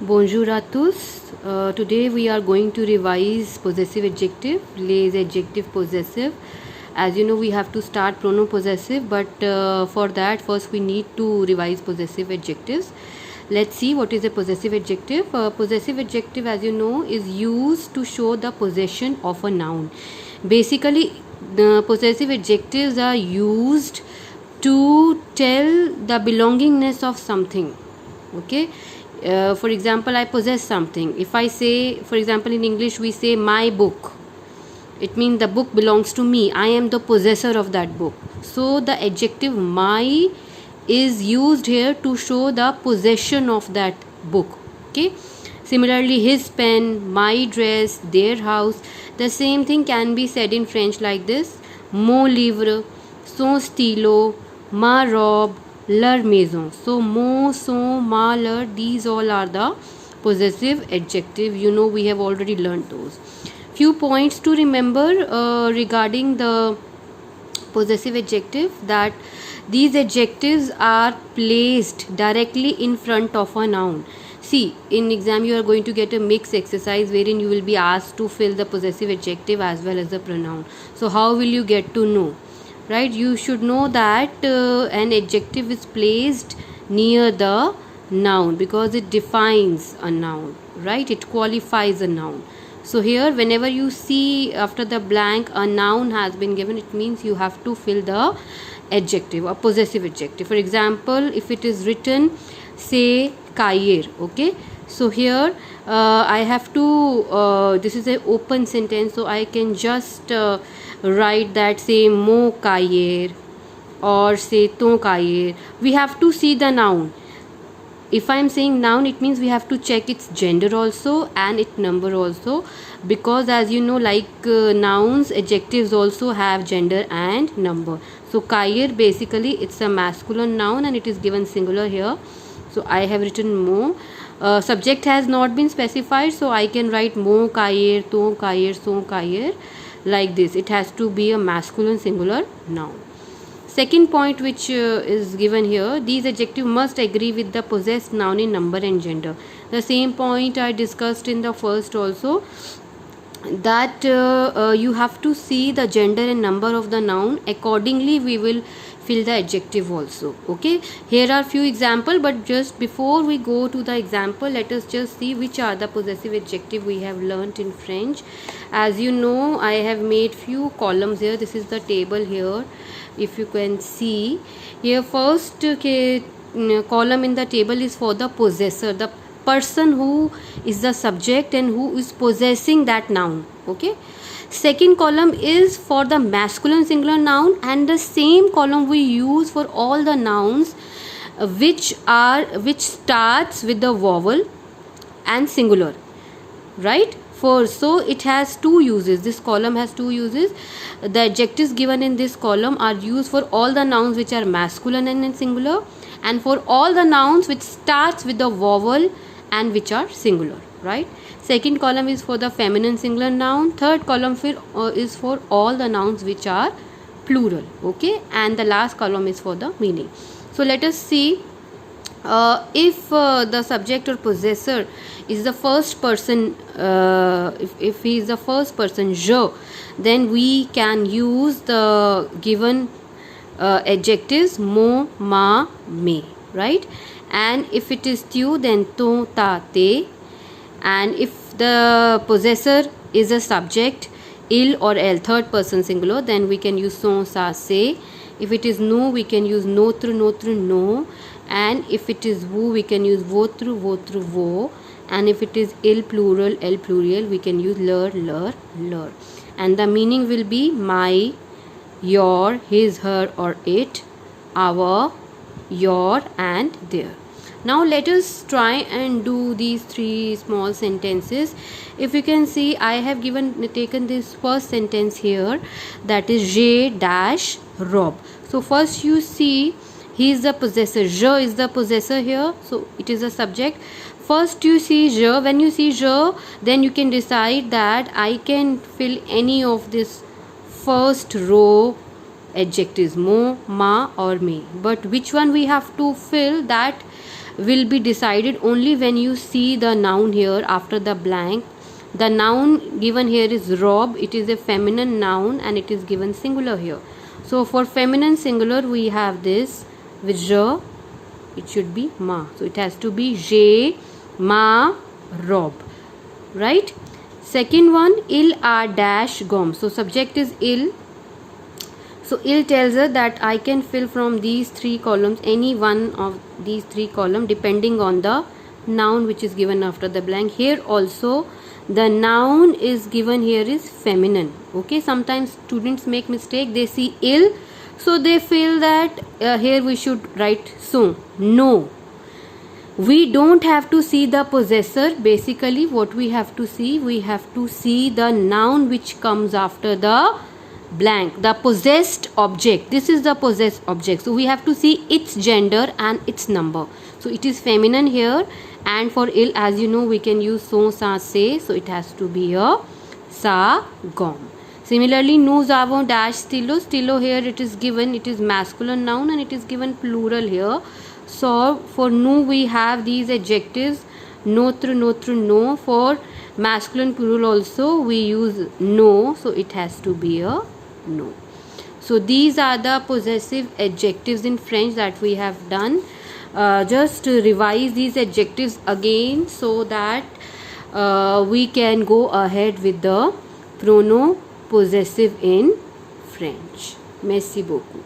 Bonjour à tous. Today we are going to revise possessive adjective, les adjective possessive. As you know, we have to start pronoun possessive, but for that first we need to revise possessive adjectives. Let's see what is a possessive adjective. Possessive adjective, as you know, is used to show the possession of a noun. Basically, the possessive adjectives are used to tell the belongingness of something. Okay. For example, I possess something. If I say, for example, in English we say my book, it means the book belongs to me. I am the possessor of that book. So the adjective my is used here to show the possession of that book. Okay. Similarly, his pen, my dress, their house. The same thing can be said in French like this: mon livre, son stylo, ma robe, leur maison. So mon, son, ma, leur, these all are the possessive adjective. You know, we have already learned those. Few points to remember regarding the possessive adjective, that these adjectives are placed directly in front of a noun. See, in exam you are going to get a mixed exercise wherein you will be asked to fill the possessive adjective as well as the pronoun. So how will you get to know? Right, you should know that an adjective is placed near the noun because it defines a noun, right? It qualifies a noun. So here, whenever you see after the blank a noun has been given, it means you have to fill the adjective, a possessive adjective. For example, if it is written, say cahier, okay, so here I have to this is an open sentence, so I can just write that, say mon cahier or say ton cahier. We have to see the noun. If I am saying noun, it means we have to check its gender also and its number also, because as you know, like nouns, adjectives also have gender and number. So cahier, basically it's a masculine noun and it is given singular here. So I have written mon. Subject has not been specified, so I can write mon cahier, ton cahier, son cahier, like this. It has to be a masculine singular noun. Second point which is given here, these adjectives must agree with the possessed noun in number and gender. The same point I discussed in the first also, that you have to see the gender and number of the noun. Accordingly we will fill the adjective also. Okay, here are few example, but just before we go to the example, let us just see which are the possessive adjective we have learnt in French. As you know, I have made few columns here. This is the table here, if you can see here. First column in the table is for the possessor, the person who is the subject and who is possessing that noun. Okay, second column is for the masculine singular noun, and the same column we use for all the nouns which starts with the vowel and singular, right? So it has two uses. This column has two uses. The adjectives given in this column are used for all the nouns which are masculine and in singular, and for all the nouns which starts with the vowel and which are singular, right? Second column is for the feminine singular noun. Third column is for all the nouns which are plural. Okay, and the last column is for the meaning. So let us see, if the subject or possessor is the first person, if he is the first person, je, then we can use the given adjectives mon, ma, me, right? And if it is tu, then ton, ta, te. And if the possessor is a subject, il or elle, third person singular, then we can use son, sa, se. If it is nous, we can use notre, no. And if it is vous, we can use votre, vo. And if it is il plural, we can use leur. And the meaning will be my, your, his, her or it, our, your and their. Now let us try and do these three small sentences. If you can see, I have taken this first sentence here, that is je dash robe. So first you see, he is the possessor, je is the possessor here, so it is a subject. First you see je. When you see je, then you can decide that I can fill any of this first row adjectives, mon, ma or me. But which one we have to fill, that will be decided only when you see the noun here after the blank. The noun given here is rob. It is a feminine noun and it is given singular here. So for feminine singular we have this with je, it should be ma. So it has to be je, ma, rob. Right? Second one, il a dash gom. So subject is il. So il tells us that I can fill from these three columns, any one of these three columns depending on the noun which is given after the blank. Here also the noun is given here is feminine. Okay, sometimes students make mistake, they see il, so they feel that here we should write so. No, we don't have to see the possessor. Basically what we have to see the noun which comes after the blank, the possessed object. This is the possessed object, so we have to see its gender and its number. So it is feminine here, and for il, as you know, we can use son, sa, se, so it has to be a sa, gom. Similarly, nous avons dash stylo. Stylo here it is given, it is masculine noun and it is given plural here. So for nous we have these adjectives notre, notre, no. For masculine plural also we use no, so it has to be a no. So these are the possessive adjectives in French that we have done. Just revise these adjectives again so that we can go ahead with the pronopossessive in French. Merci beaucoup.